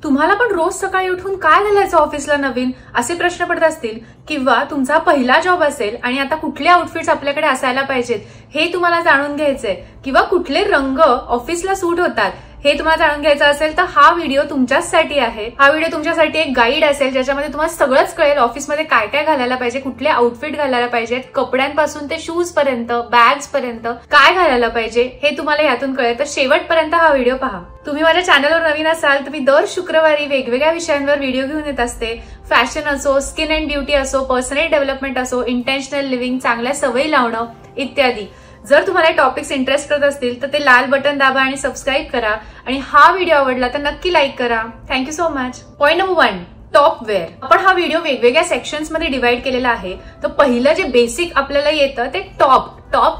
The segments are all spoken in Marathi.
तुम्हाला पण रोज सकाळी उठून काय घालायचं ऑफिसला नवीन असे प्रश्न पडत असतील, किंवा तुमचा पहिला जॉब असेल आणि आता कुठले आउटफिट्स आपल्याकडे असायला पाहिजेत हे तुम्हाला जाणून घ्यायचंय, किंवा कुठले रंग ऑफिसला सूट होतात हे तुम्हाला जाणून घ्यायचं असेल तर हा व्हिडिओ तुमच्यासाठी आहे। हा व्हिडिओ तुमच्यासाठी एक गाईड असेल ज्याच्यामध्ये तुम्हाला सगळंच कळेल ऑफिसमध्ये काय काय घालायला पाहिजे, कुठले आउटफिट घालायला पाहिजेत, कपड्यांपासून ते शूज पर्यंत, बॅग्स पर्यंत काय घालायला पाहिजे हे तुम्हाला यातून कळेल। तर शेवटपर्यंत हा व्हिडिओ पहा। तुम्ही माझ्या चॅनलवर नवीन असाल तर मी दर शुक्रवारी वेगवेगळ्या विषयांवर व्हिडिओ घेऊन येत असते। फॅशन असो, स्किन अँड ब्युटी असो, पर्सनल डेव्हलपमेंट असो, इंटेन्शनल लिव्हिंग, चांगल्या सवयी लावणं इत्यादी। जर तुम्हाला टॉपिक्स इंटरेस्ट करत असतील तर ते लाल बटन दाबा आणि सबस्क्राईब करा, आणि हा व्हिडिओ आवडला तर नक्की लाईक करा। Thank you so much. Point number 1, top wear. आपण हा व्हिडिओ वेगवेगळ्या सेक्शन्स मध्ये डिवाइड केलेला आहे। तर पहिलं जे बेसिक आपल्याला येतं ते टॉप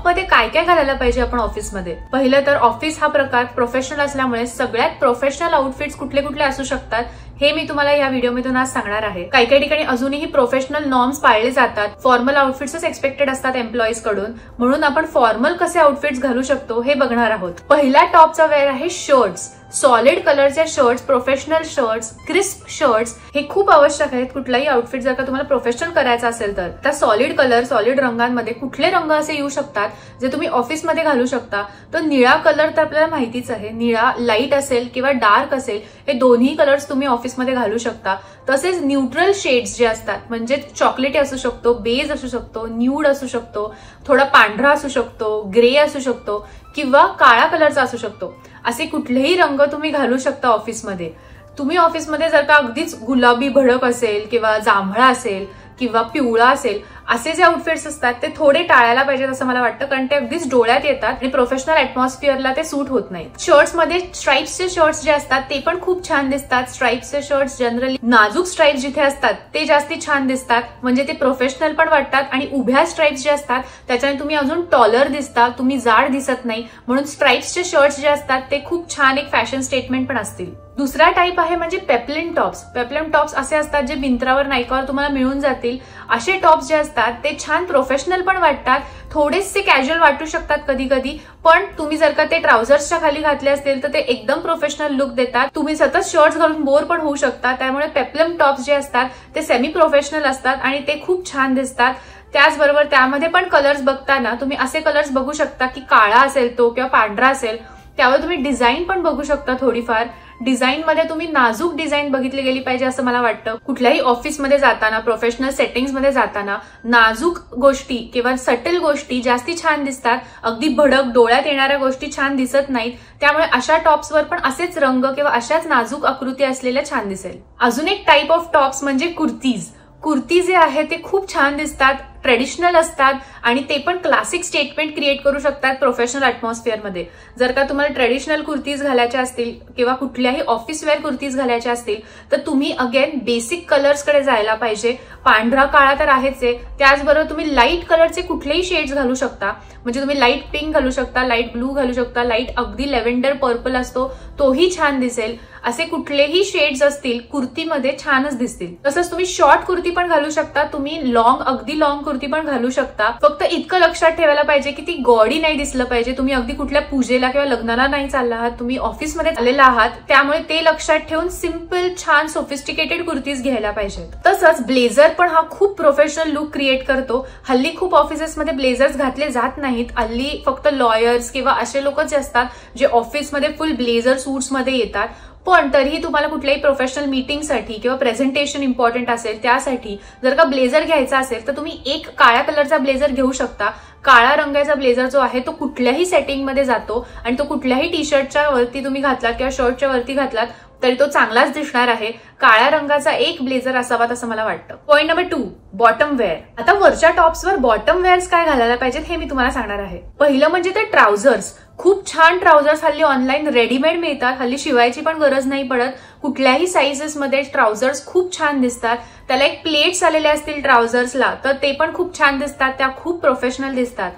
मध्ये काय काय घालायला पाहिजे आपण ऑफिसमध्ये। पहिलं तर ऑफिस हा प्रकार प्रोफेशनल असल्यामुळे सगळ्यात प्रोफेशनल आउटफिट्स कुठले कुठले असू शकतात हे मी तुम्हाला या व्हिडिओमधून आज सांगणार आहे। काही काही ठिकाणी अजूनही प्रोफेशनल नॉर्म्स पाळले जातात, फॉर्मल आउटफिट्सच एक्सपेक्टेड असतात एम्प्लॉईज कडून, म्हणून आपण फॉर्मल कसे आउटफिट्स घालू शकतो हे बघणार आहोत। पहिला टॉपचा वेअर आहे शर्ट्स। सॉलिड कलरचे shirts, professional shirts, crisp shirts हे खूप आवश्यक आहेत कुठलाही आउटफिट जर का तुम्हाला प्रोफेशनल करायचं असेल तर। त्या सॉलिड कलर, सॉलिड रंगांमध्ये कुठले रंग असे येऊ शकतात जे तुम्ही ऑफिसमध्ये घालू शकता? तर निळा कलर तर आपल्याला माहितीच आहे, निळा लाईट असेल किंवा डार्क असेल हे दोन्ही कलर्स तुम्ही ऑफिसमध्ये घालू शकता। तसेच न्यूट्रल शेड्स जे असतात, म्हणजे चॉकलेटी असू शकतो, बेज असू शकतो, न्यूड असू शकतो, थोडा पांढरा असू शकतो, ग्रे असू शकतो किंवा काळा कलरचा असू शकतो, असे कुठलेही रंग तुम्ही घालू शकता ऑफिसमध्ये। तुम्ही ऑफिसमध्ये जर का अगदीच गुलाबी भडक असेल किंवा जांभळा असेल किंवा पिवळा असेल असे जे आउटफिट्स असतात ते थोडे टाळायला पाहिजेत असं मला वाटतं, कारण ते अगदीच डोळ्यात येतात आणि प्रोफेशनल ऍटमॉस्फिअरला ते सूट होत नाहीत। शर्ट्समध्ये स्ट्राइप्सचे शर्ट्स जे असतात ते पण खूप छान दिसतात। स्ट्राइप्सचे शर्ट्स जनरली नाजूक स्ट्राइप्स जिथे असतात ते जास्ती छान दिसतात, म्हणजे ते प्रोफेशनल पण वाटतात, आणि उभ्या स्ट्राइप्स जे असतात त्याच्याने तुम्ही अजून टॉलर दिसता, तुम्ही जाड दिसत नाही, म्हणून स्ट्राइप्सचे शर्ट्स जे असतात ते खूप छान एक फॅशन स्टेटमेंट पण असतील। दुसरा टाइप आहे म्हणजे पेप्लिन टॉप्स। पेप्लिन टॉप्स असे असतात जे मिंत्रावर, नायकावर तुम्हाला मिळून जातील। असे टॉप्स जे असतात ते छान प्रोफेशनल पण वाटतात, थोडेसे कॅज्युअल वाटू शकतात कधी कधी, पण तुम्ही जर का ते ट्राउझर्सच्या खाली घातले असतील तर ते एकदम प्रोफेशनल लुक देतात। तुम्ही सतत शर्ट्स घालून बोर पण होऊ शकता, त्यामुळे पेप्लम टॉप्स जे असतात ते सेमी प्रोफेशनल असतात आणि ते खूप छान दिसतात। त्याचबरोबर त्यामध्ये पण कलर्स बघताना तुम्ही असे कलर्स बघू शकता की काळा असेल तो किंवा पांढरा असेल, त्यावर तुम्ही डिझाईन पण बघू शकता थोडीफार। डिझाईन मध्ये तुम्ही नाजूक डिझाईन बघितली गेली पाहिजे असं मला वाटतं। कुठल्याही ऑफिसमध्ये जाताना, प्रोफेशनल सेटिंग्समध्ये जाताना नाजूक गोष्टी किंवा सटल गोष्टी जास्ती छान दिसतात, अगदी भडक डोळ्यात येणाऱ्या गोष्टी छान दिसत नाहीत, त्यामुळे अशा टॉप्सवर पण असेच रंग किंवा अशाच नाजूक आकृती असलेल्या छान दिसेल। अजून एक टाइप ऑफ टॉप्स म्हणजे कुर्तीज। कुर्ती जे आहे ते खूप छान दिसतात, ट्रेडिशनल असतात आणि ते पण क्लासिक स्टेटमेंट क्रिएट करू शकतात प्रोफेशनल ऍटमॉस्फिअरमध्ये। जर का तुम्हाला ट्रेडिशनल कुर्तीज घालायच्या असतील किंवा कुठल्याही ऑफिस वेअर कुर्तीज घालायच्या असतील तर तुम्ही अगेन बेसिक कलर्सकडे जायला पाहिजे। पांढरा काळा तर आहेच आहे, त्याचबरोबर तुम्ही लाईट कलरचे कुठलेही शेड्स घालू शकता, म्हणजे तुम्ही लाईट पिंक घालू शकता, लाईट ब्लू घालू शकता, लाईट अगदी लेव्हेंडर पर्पल असतो तोही छान दिसेल। असे कुठलेही शेड्स असतील कुर्तीमध्ये छानच दिसतील। तसंच तुम्ही शॉर्ट कुर्ती पण घालू शकता, तुम्ही अगदी लॉंग कुर्ती पण घालू शकता। फक्त इतकं लक्षात ठेवायला पाहिजे की ती गॉडी नाही दिसलं पाहिजे। तुम्ही अगदी कुठल्या पूजेला किंवा लग्नाला नाही चालला आहात, तुम्ही ऑफिसमध्ये आलेला आहात, त्यामुळे ते लक्षात ठेवून सिंपल छान सोफिस्टिकेटेड कुर्तीज घ्यायला पाहिजेत। तसंच ब्लेझर पण हा खूप प्रोफेशनल लुक क्रिएट करतो। हल्ली खूप ऑफिसेसमध्ये ब्लेझर्स घातले जात नाहीत, हल्ली फक्त लॉयर्स किंवा असे लोक जे असतात जे ऑफिसमध्ये फुल ब्लेझर सूट्समध्ये येतात, पण तरीही तुम्हाला कुठल्याही प्रोफेशनल मीटिंगसाठी किंवा प्रेझेंटेशन इम्पॉर्टंट असेल त्यासाठी जर का ब्लेझर घ्यायचा असेल तर तुम्ही एक काळ्या कलरचा ब्लेझर घेऊ शकता। काळा रंगाचा ब्लेझर जो आहे तो कुठल्याही सेटिंगमध्ये जातो आणि तो कुठल्याही टी शर्टच्या वरती तुम्ही घातलात किंवा शर्टच्या वरती घातलात तरी तो चांगलाच दिसणार आहे। काळ्या रंगाचा एक ब्लेझर असावा असं मला वाटतं। Point number 2, bottom wear. आता वरच्या टॉप्सवर बॉटम वेअर्स काय घालायला पाहिजेत हे मी तुम्हाला सांगणार आहे। पहिलं म्हणजे ते ट्राउझर्स। खूप छान ट्राउझर्स हल्ली ऑनलाईन रेडीमेड मिळतात, हल्ली शिवायची पण गरज नाही पडत। कुठल्याही साइजेसमध्ये ट्राउझर्स खूप छान दिसतात, त्याला एक प्लेट्स आलेले असतील ट्राउझर्सला तर ते पण खूप छान दिसतात, त्या खूप प्रोफेशनल दिसतात।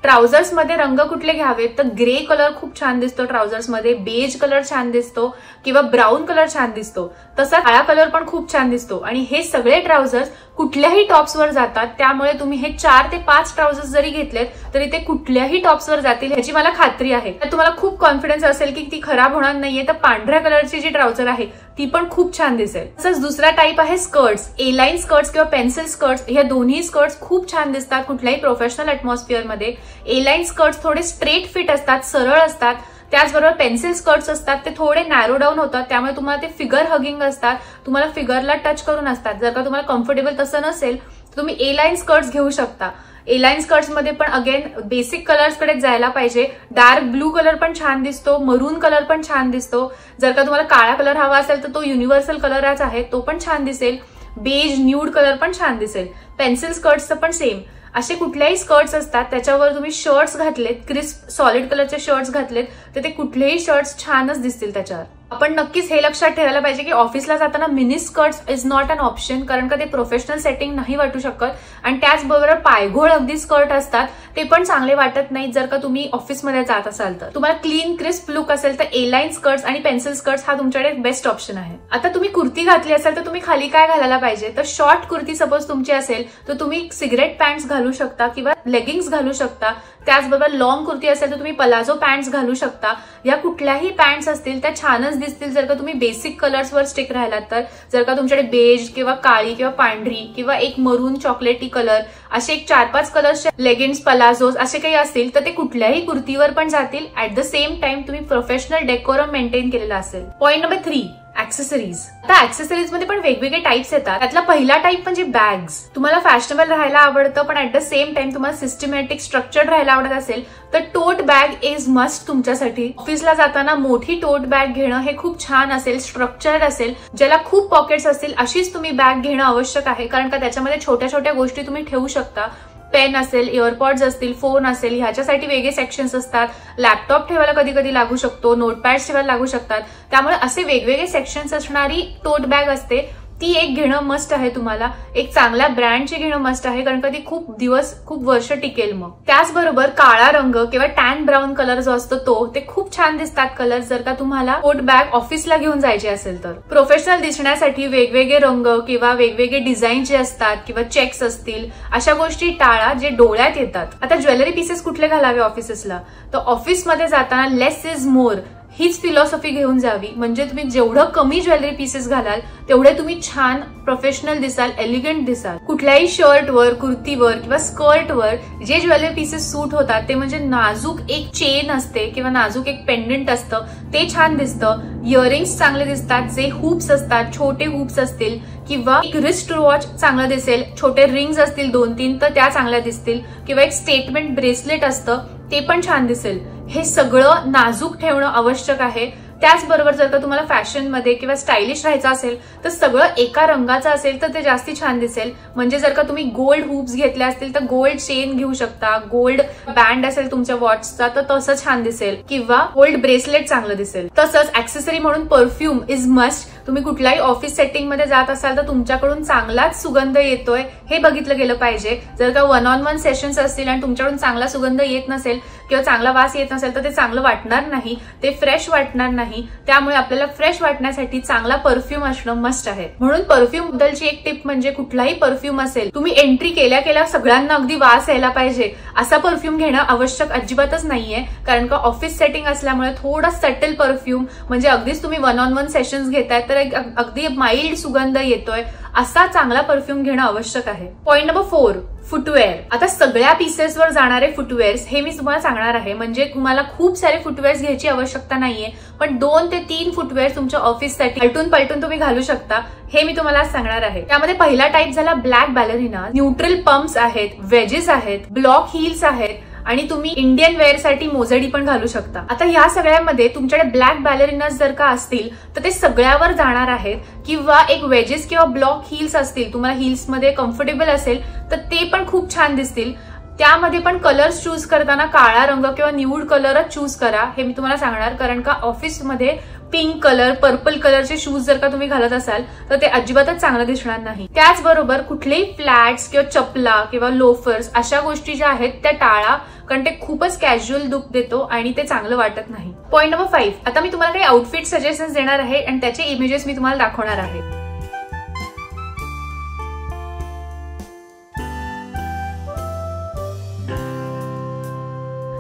ट्राउझर्स मध्ये रंग कुठले घ्यावेत तर ग्रे कलर खूप छान दिसतो ट्राउझर्स मध्ये, बेज कलर छान दिसतो किंवा ब्राऊन कलर छान दिसतो, तसा काळा कलर पण खूप छान दिसतो। आणि हे सगळे ट्राउझर्स कुठल्याही टॉप्सवर जातात, त्यामुळे तुम्ही हे 4 ते 5 ट्राउझर्स जरी घेतलेत तरी ते कुठल्याही टॉप्सवर जातील ह्याची मला खात्री आहे। तर तुम्हाला खूप कॉन्फिडन्स असेल की ती खराब होणार नाहीये तर पांढऱ्या कलरची जी ट्राउझर आहे ती पण खूप छान दिसेल. तसंच दुसरा टाईप आहे स्कर्ट्स. ए लाईन स्कर्ट्स किंवा पेन्सिल स्कर्ट्स, ह्या दोन्ही स्कर्ट्स खूप छान दिसतात कुठल्याही प्रोफेशनल ऍटमॉस्फिअर मध्ये. ए लाईन स्कर्ट्स थोडे स्ट्रेट फिट असतात, सरळ असतात. त्याचबरोबर पेन्सिल स्कर्ट्स असतात ते थोडे नॅरो डाऊन होतात, त्यामुळे तुम्हाला ते फिगर हगिंग असतात, तुम्हाला फिगरला टच करून असतात. जर का तुम्हाला कम्फर्टेबल तसं नसेल तर तुम्ही ए लाईन स्कर्ट्स घेऊ शकता. ए लाईन स्कर्ट्स मध्ये पण अगेन बेसिक कलर्स कडे जायला पाहिजे. डार्क ब्लू कलर पण छान दिसतो, मरून कलर पण छान दिसतो. जर का तुम्हाला काळा कलर हवा असेल तर तो युनिव्हर्सल कलरच आहे, तो पण छान दिसेल. बेज न्यूड कलर पण छान दिसेल. पेन्सिल स्कर्ट्सचं पण सेम. असे कुठल्याही स्कर्ट्स असतात त्याच्यावर तुम्ही शर्ट्स घातलेत, क्रिस्प सॉलिड कलरचे शर्ट्स घातलेत तर ते कुठलेही शर्ट्स छानच दिसतील त्याच्यावर. आपण नक्कीच हे लक्षात ठेवायला पाहिजे की ऑफिसला जाताना mini skirts is not an option, कारण का ते प्रोफेशनल सेटिंग नाही वाटू शकत. आणि त्याचबरोबर पायघोळ अगदी स्कर्ट असतात ते पण चांगले वाटत नाहीत जर का तुम्ही ऑफिसमध्ये जात असाल तर. तुम्हाला क्लीन क्रिस्प लुक असेल तर ए लाईन स्कर्ट्स आणि पेन्सिल स्कर्ट्स हा तुमच्याकडे बेस्ट ऑप्शन आहे. आता तुम्ही कुर्ती घातली असेल तर तुम्ही खाली काय घालायला पाहिजे, तर शॉर्ट कुर्ती सपोज तुमची असेल तर तुम्ही सिगरेट पॅन्ट्स घालू शकता किंवा लेगिंग्स घालू शकता. त्याचबरोबर लॉंग कुर्ती असेल तर तुम्ही पलाझो पॅन्ट्स घालू शकता. या कुठल्याही पॅन्ट्स असतील त्या छानच दिसतील जर का तुम्ही बेसिक कलर्सवर स्टिक राहिलात तर. जर का तुमच्याकडे बेज किंवा काळी किंवा पांढरी किंवा एक मरून चॉकलेटी कलर असे एक 4-5 कलर्सचे लेगिन्स पलाझोज असे काही असतील तर ते कुठल्याही कुर्तीवर पण जातील. ऍट द सेम टाइम तुम्ही प्रोफेशनल डेकोरम मेंटेन केलेला असेल. Point number 3, accessories. आता ऍक्सेसरीज मध्ये पण वेगवेगळे टाइप्स येतात. त्यातला पहिला टाइप म्हणजे बॅग्स. तुम्हाला फॅशनेबल राहायला आवडतं पण ऍट द सेम टाइम तुम्हाला सिस्टमॅटिक स्ट्रक्चर्ड राहायला आवडत असेल तर टोट बॅग इज मस्ट तुमच्यासाठी. ऑफिसला जाताना मोठी टोट बॅग घेणं हे खूप छान असेल, स्ट्रक्चर्ड असेल, ज्याला खूप पॉकेट्स असतील अशीच तुम्ही बॅग घेणं आवश्यक आहे, कारण का त्याच्यामध्ये छोट्या छोट्या गोष्टी तुम्ही ठेवू शकता. पेन असेल, इयरपॉड्स असतील, फोन असेल, ह्याच्यासाठी वेगळे सेक्शन्स असतात. लॅपटॉप ठेवायला कधी कधी लागू शकतो, नोटपॅड्स ठेवायला लागू शकतात. त्यामुळे असे वेगवेगळे सेक्शन्स असणारी टोट बॅग असते, ती एक घेणं मस्ट आहे. तुम्हाला एक चांगल्या ब्रँडची घेणं मस्ट आहे, कारण का ती खूप दिवस खूप वर्ष टिकेल. मग त्याचबरोबर काळा रंग किंवा टॅन ब्राऊन कलर जो असतो ते खूप छान दिसतात कलर जर का तुम्हाला टोट बॅग ऑफिसला घेऊन जायची असेल तर. प्रोफेशनल दिसण्यासाठी वेगवेगळे रंग किंवा वेगवेगळे डिझाईन जे असतात किंवा चेक्स असतील अशा गोष्टी टाळा जे डोळ्यात येतात. आता ज्वेलरी पीसेस कुठले घालावे ऑफिसेसला, तर ऑफिसमध्ये जाताना लेस इज मोर हीच फिलॉसॉफी घेऊन जावी. म्हणजे तुम्ही जेवढं कमी ज्वेलरी पीसेस घालाल तेवढे तुम्ही छान प्रोफेशनल दिसाल, एलिगंट दिसाल. कुठल्याही शर्टवर, कुर्तीवर किंवा स्कर्टवर जे ज्वेलरी पीसेस सूट होतात ते म्हणजे नाजूक एक चेन असते किंवा नाजूक एक पेंडंट असतं ते छान दिसतं. इयरिंग्स चांगले दिसतात, जे हुप्स असतात छोटे हुप्स असतील किंवा एक रिस्ट वॉच चांगलं दिसेल, छोटे रिंग्स असतील 2-3 तर त्या चांगल्या दिसतील, किंवा एक स्टेटमेंट ब्रेसलेट असतं ते पण छान दिसेल. हे सगळं नाजूक ठेवणं आवश्यक आहे. त्याचबरोबर जर का तुम्हाला फॅशनमध्ये किंवा स्टायलिश राहायचं असेल तर सगळं एका रंगाचं असेल तर ते जास्ती छान दिसेल. म्हणजे जर का तुम्ही गोल्ड हुप्स घेतले असतील तर गोल्ड चेन घेऊ शकता, गोल्ड बँड असेल तुमच्या वॉचचा तर तसं छान दिसेल, किंवा गोल्ड ब्रेसलेट चांगलं दिसेल. तसंच ऍक्सेसरी म्हणून परफ्यूम इज मस्ट. तुम्ही कुठल्याही ऑफिस सेटिंग मध्ये जात असाल तर तुमच्याकडून चांगलाच सुगंध येतोय हे बघितलं गेलं पाहिजे. जर का 1-on-1 सेशन्स असतील आणि तुमच्याकडून चांगला सुगंध येत नसेल किंवा चांगला वास येत नसेल तर ते चांगलं वाटणार नाही, ते फ्रेश वाटणार नाही. त्यामुळे आपल्याला फ्रेश वाटण्यासाठी चांगला परफ्यूम असणं मस्ट आहे. म्हणून परफ्यूम बद्दलची एक टिप म्हणजे कुठलाही परफ्यूम असेल तुम्ही एंट्री केल्या केल्या सगळ्यांना अगदी वास यायला पाहिजे असा परफ्यूम घेणं आवश्यक अजिबातच नाहीये, कारण का ऑफिस सेटिंग असल्यामुळे थोडा सटल परफ्यूम म्हणजे अगदीच तुम्ही 1-on-1 सेशन्स घेताय तर एक अगदी माइल्ड सुगंध येतोय असा चांगला परफ्यूम घेणं आवश्यक आहे. Point number 4, footwear. आता सगळ्या पीसेसवर जाणारे फुटवेअर्स हे मी तुम्हाला सांगणार आहे. म्हणजे तुम्हाला खूप सारे फुटवेअर्स घ्यायची आवश्यकता नाहीये, पण 2 ते 3 फुटवेअर्स तुमच्या ऑफिससाठी पलटून पलटून तुम्ही घालू शकता हे मी तुम्हाला सांगणार आहे. त्यामध्ये पहिला टाईप झाला ब्लॅक बॅलरिना. न्यूट्रल पंप्स आहेत, वेजेस आहेत, ब्लॉक हिल्स आहेत आणि तुम्ही इंडियन वेअर साठी मोजडी पण घालू शकता. आता या सगळ्यामध्ये तुमच्याकडे ब्लॅक बॅलरिनास जर का असतील तर ते सगळ्यावर जाणार आहेत, किंवा एक वेजेस किंवा ब्लॉक हिल्स असतील, तुम्हाला हिल्स मध्ये कम्फर्टेबल असेल तर ते पण खूप छान दिसतील. त्यामध्ये पण कलर्स चूज करताना काळा रंग किंवा न्यूड कलरच चूज करा हे मी तुम्हाला सांगणार, कारण का ऑफिसमध्ये पिंक कलर, पर्पल कलरचे शूज जर का तुम्ही घालत असाल तर ते अजिबातच चांगलं दिसणार नाही. त्याचबरोबर कुठलेही फ्लॅट्स किंवा चपला किंवा लोफर्स अशा गोष्टी ज्या आहेत त्या टाळा, कारण ते खूपच कॅज्युअल लुक देतो आणि ते चांगलं वाटत नाही. पॉईंट नंबर 5, आता मी तुम्हाला काही आउटफिट सजेशन्स देणार आहे आणि त्याचे इमेजेस मी तुम्हाला दाखवणार आहे.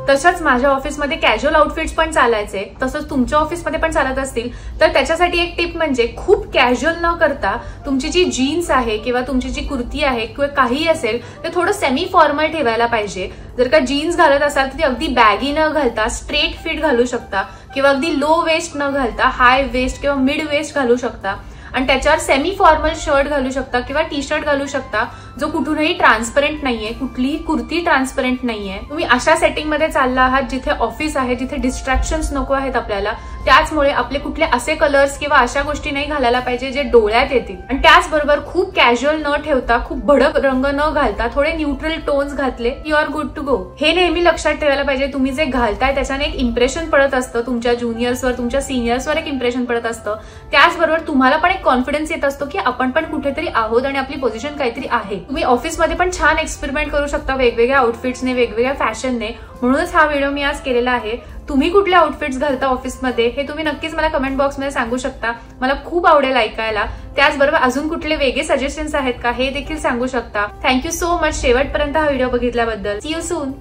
तसंच माझ्या ऑफिसमध्ये कॅज्युअल आउटफिट्स पण चालायचे, तसंच तुमच्या ऑफिसमध्ये पण चालत असतील तर त्याच्यासाठी एक टिप म्हणजे खूप कॅज्युअल न करता तुमची जी जीन्स आहे किंवा तुमची जी कुर्ती आहे किंवा काही असेल ते थोडं सेमी फॉर्मल ठेवायला पाहिजे. जर का जीन्स घालत असाल तर ती अगदी बॅगी न घालता स्ट्रेट फिट घालू शकता किंवा अगदी लो वेस्ट न घालता हाय वेस्ट किंवा मिड वेस्ट घालू शकता आणि त्याच्यावर सेमी फॉर्मल शर्ट घालू शकता किंवा टी शर्ट घालू शकता जो कुठूनही ट्रान्सपरंट नाहीये, कुठलीही कुर्ती ट्रान्सपरंट नाहीये. तुम्ही अशा सेटिंग मध्ये चालला आहात जिथे ऑफिस आहे, जिथे डिस्ट्रॅक्शन्स नको आहेत आपल्याला. त्याचमुळे आपले कुठले असे कलर्स किंवा अशा गोष्टी नाही घालायला पाहिजे जे डोळ्यात येतील. आणि त्याचबरोबर खूप कॅज्युअल न ठेवता, खूप भडक रंग न घालता थोडे न्यूट्रल टोन्स घातले you are good to go. हे नेहमी लक्षात ठेवायला पाहिजे. तुम्ही जे घालताय त्याच्याने एक इम्प्रेशन पडत असतं तुमच्या ज्युनियर्सवर, तुमच्या सिनियर्सवर एक इम्प्रेशन पडत असतं. त्याचबरोबर तुम्हाला पण एक कॉन्फिडन्स येत असतो की आपण पण कुठेतरी आहोत आणि आपली पोझिशन काहीतरी आहे. तुम्ही ऑफिसमध्ये पण छान एक्सपेरिमेंट करू शकता वेगवेगळ्या आउटफिट्सने, वेगवेगळ्या फॅशनने. म्हणूनच हा व्हिडिओ मी आज केलेला आहे. तुम्ही कुठले आउटफिट्स घालता ऑफिसमध्ये हे तुम्ही नक्कीच मला कमेंट बॉक्समध्ये सांगू शकता. मला खूप आवडेल ऐकायला. त्याचबरोबर अजून कुठले वेगळे सजेशन्स आहेत का हे देखील सांगू शकता. थँक्यू सो मच शेवटपर्यंत हा व्हिडिओ बघितल्याबद्दल. See you soon.